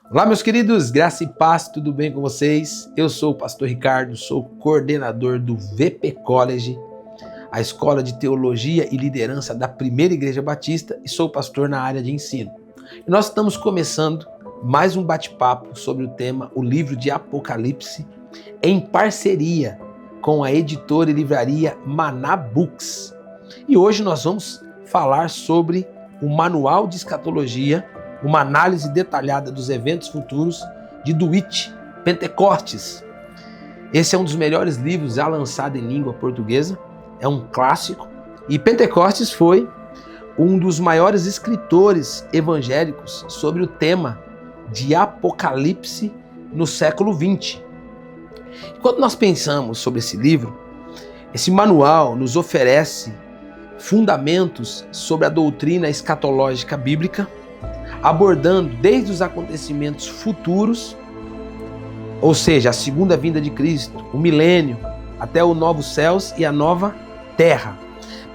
Olá, meus queridos, graça e paz, tudo bem com vocês? Eu sou o pastor Ricardo, sou coordenador do VP College, a Escola de Teologia e Liderança da Primeira Igreja Batista, e sou pastor na área de ensino. E nós estamos começando mais um bate-papo sobre o tema O Livro de Apocalipse, em parceria com a editora e livraria Maná Books. E hoje nós vamos falar sobre o Manual de Escatologia, uma análise detalhada dos eventos futuros de DeWitt Pentecostes. Esse é um dos melhores livros já lançado em língua portuguesa, é um clássico, e Pentecostes foi um dos maiores escritores evangélicos sobre o tema de Apocalipse no século XX. Quando nós pensamos sobre esse livro, esse manual nos oferece fundamentos sobre a doutrina escatológica bíblica, abordando desde os acontecimentos futuros, ou seja, a segunda vinda de Cristo, o milênio, até os novos céus e a nova terra.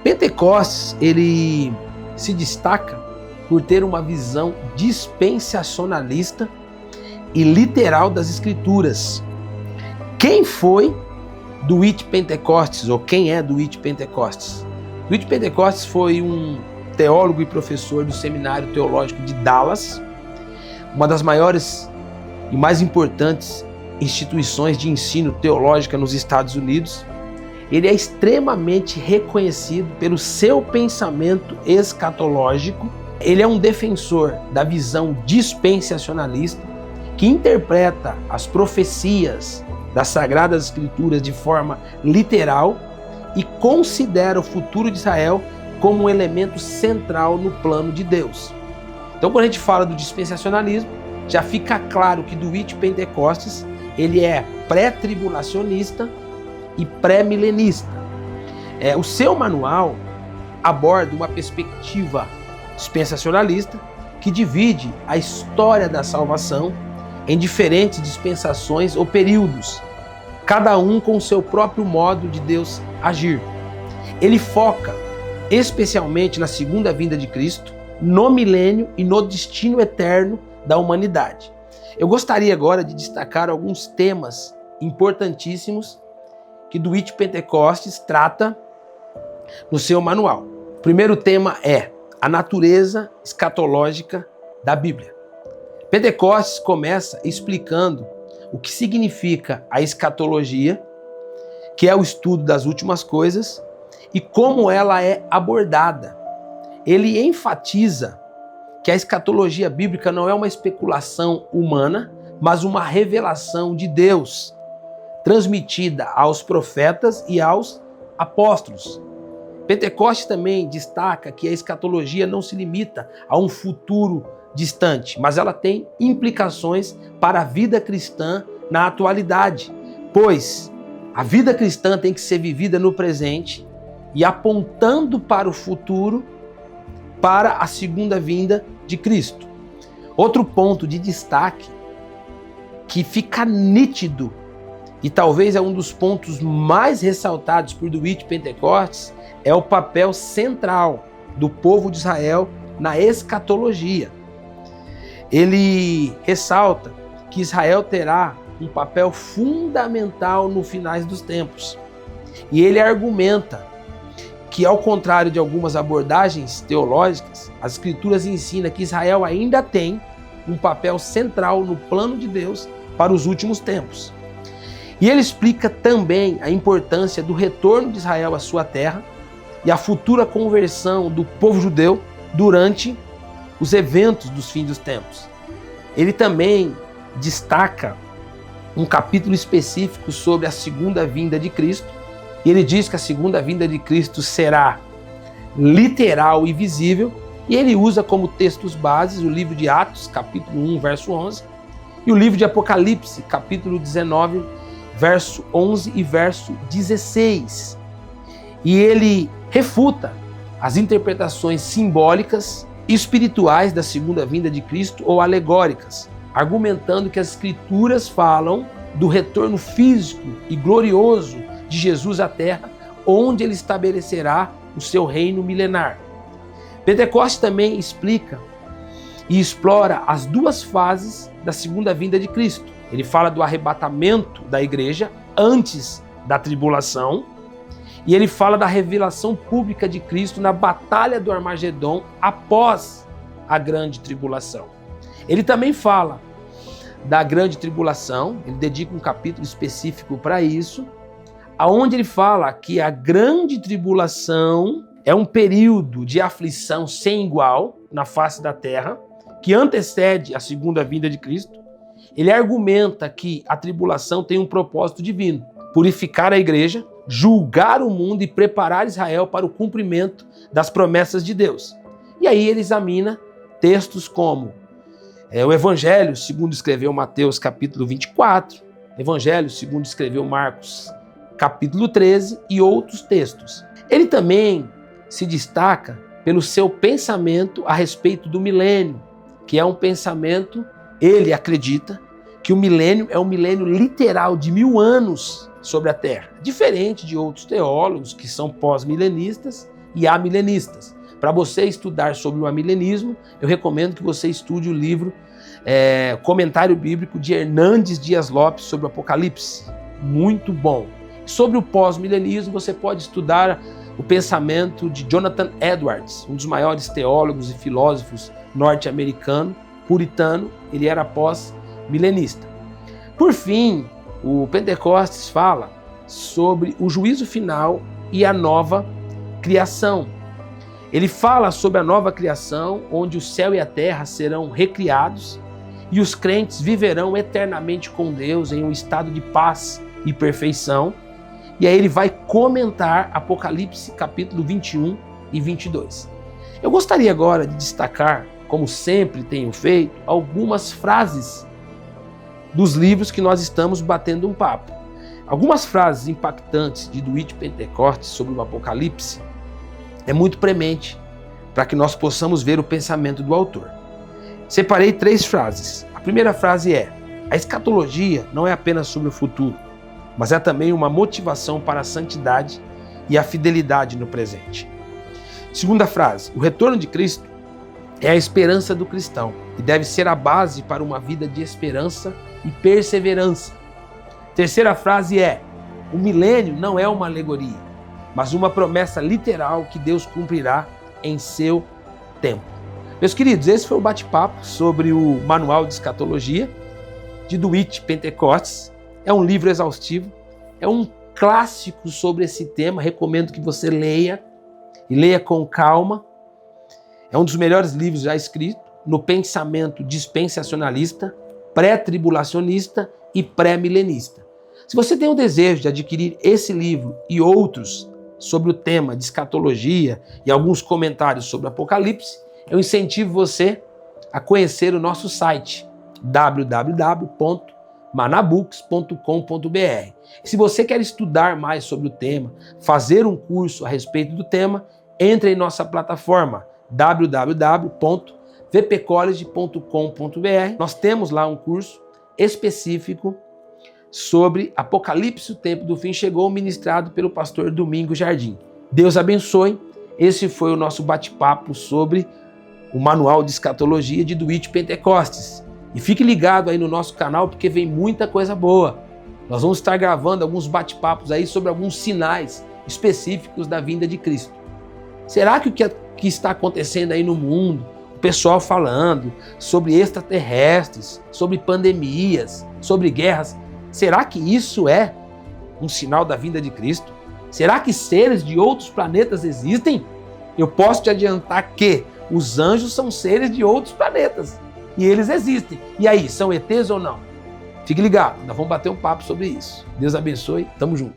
Pentecostes, ele se destaca por ter uma visão dispensacionalista e literal das Escrituras. Quem foi DeWitt Pentecostes, ou quem é DeWitt Pentecostes? DeWitt Pentecostes foi um teólogo e professor do Seminário Teológico de Dallas, uma das maiores e mais importantes instituições de ensino teológica nos Estados Unidos. Ele é extremamente reconhecido pelo seu pensamento escatológico. Ele é um defensor da visão dispensacionalista que interpreta as profecias das Sagradas Escrituras de forma literal e considera o futuro de Israel como um elemento central no plano de Deus. Então, quando a gente fala do dispensacionalismo, já fica claro que DeWitt Pentecostes, ele é pré-tribulacionista e pré-milenista. O seu manual aborda uma perspectiva dispensacionalista que divide a história da salvação em diferentes dispensações ou períodos, cada um com o seu próprio modo de Deus agir. Ele foca especialmente na segunda vinda de Cristo, no milênio e no destino eterno da humanidade. Eu gostaria agora de destacar alguns temas importantíssimos que DeWitt Pentecostes trata no seu manual. O primeiro tema é a natureza escatológica da Bíblia. Pentecostes começa explicando o que significa a escatologia, que é o estudo das últimas coisas, e como ela é abordada. Ele enfatiza que a escatologia bíblica não é uma especulação humana, mas uma revelação de Deus, transmitida aos profetas e aos apóstolos. Pentecostes também destaca que a escatologia não se limita a um futuro distante, mas ela tem implicações para a vida cristã na atualidade, pois a vida cristã tem que ser vivida no presente e apontando para o futuro, para a segunda vinda de Cristo. Outro ponto de destaque que fica nítido e talvez é um dos pontos mais ressaltados por DeWitt Pentecostes é o papel central do povo de Israel na escatologia. Ele ressalta que Israel terá um papel fundamental no finais dos tempos. E ele argumenta que, ao contrário de algumas abordagens teológicas, as Escrituras ensinam que Israel ainda tem um papel central no plano de Deus para os últimos tempos. E ele explica também a importância do retorno de Israel à sua terra e a futura conversão do povo judeu durante os eventos dos fins dos tempos. Ele também destaca um capítulo específico sobre a segunda vinda de Cristo. E ele diz que a segunda vinda de Cristo será literal e visível, e ele usa como textos bases o livro de Atos, capítulo 1, verso 11, e o livro de Apocalipse, capítulo 19, verso 11 e verso 16. E ele refuta as interpretações simbólicas e espirituais da segunda vinda de Cristo ou alegóricas, argumentando que as Escrituras falam do retorno físico e glorioso de Jesus à terra, onde ele estabelecerá o seu reino milenar. Pentecostes também explica e explora as duas fases da segunda vinda de Cristo. Ele fala do arrebatamento da igreja antes da tribulação e ele fala da revelação pública de Cristo na batalha do Armagedon após a grande tribulação. Ele também fala da grande tribulação, ele dedica um capítulo específico para isso, aonde ele fala que a grande tribulação é um período de aflição sem igual na face da terra, que antecede a segunda vinda de Cristo. Ele argumenta que a tribulação tem um propósito divino: purificar a igreja, julgar o mundo e preparar Israel para o cumprimento das promessas de Deus. E aí ele examina textos como o Evangelho segundo escreveu Mateus capítulo 24, Evangelho segundo escreveu Marcos capítulo 13 e outros textos. Ele também se destaca pelo seu pensamento a respeito do milênio, que é um pensamento, ele acredita que o milênio é um milênio literal de 1000 anos sobre a Terra, diferente de outros teólogos que são pós-milenistas e amilenistas. Para você estudar sobre o amilenismo, eu recomendo que você estude o livro Comentário Bíblico de Hernandes Dias Lopes sobre o Apocalipse. Muito bom. Sobre o pós-milenismo, você pode estudar o pensamento de Jonathan Edwards, um dos maiores teólogos e filósofos norte-americano, puritano. Ele era pós-milenista. Por fim, o Pentecostes fala sobre o juízo final e a nova criação. Ele fala sobre a nova criação, onde o céu e a terra serão recriados e os crentes viverão eternamente com Deus em um estado de paz e perfeição. E aí ele vai comentar Apocalipse capítulo 21 e 22. Eu gostaria agora de destacar, como sempre tenho feito, algumas frases dos livros que nós estamos batendo um papo. Algumas frases impactantes de Dwight Pentecost sobre o Apocalipse é muito premente para que nós possamos ver o pensamento do autor. Separei 3 frases. A primeira frase é: a escatologia não é apenas sobre o futuro, mas é também uma motivação para a santidade e a fidelidade no presente. Segunda frase: o retorno de Cristo é a esperança do cristão e deve ser a base para uma vida de esperança e perseverança. Terceira frase é: o milênio não é uma alegoria, mas uma promessa literal que Deus cumprirá em seu tempo. Meus queridos, esse foi o bate-papo sobre o Manual de Escatologia de Dwight Pentecost. É um livro exaustivo, é um clássico sobre esse tema, recomendo que você leia e leia com calma. É um dos melhores livros já escritos no pensamento dispensacionalista, pré-tribulacionista e pré-milenista. Se você tem o desejo de adquirir esse livro e outros sobre o tema de escatologia e alguns comentários sobre Apocalipse, eu incentivo você a conhecer o nosso site www.manabooks.com.br. Se você quer estudar mais sobre o tema, fazer um curso a respeito do tema, entre em nossa plataforma www.vpcollege.com.br. Nós temos lá um curso específico sobre Apocalipse, o tempo do fim chegou, ministrado pelo pastor Domingos Jardim. Deus abençoe. Esse foi o nosso bate-papo sobre o Manual de Escatologia de Dwight Pentecost. E fique ligado aí no nosso canal, porque vem muita coisa boa. Nós vamos estar gravando alguns bate-papos aí sobre alguns sinais específicos da vinda de Cristo. Será que o que está acontecendo aí no mundo, o pessoal falando sobre extraterrestres, sobre pandemias, sobre guerras, será que isso é um sinal da vinda de Cristo? Será que seres de outros planetas existem? Eu posso te adiantar que os anjos são seres de outros planetas. E eles existem. E aí, são ETs ou não? Fique ligado, nós vamos bater um papo sobre isso. Deus abençoe, tamo junto.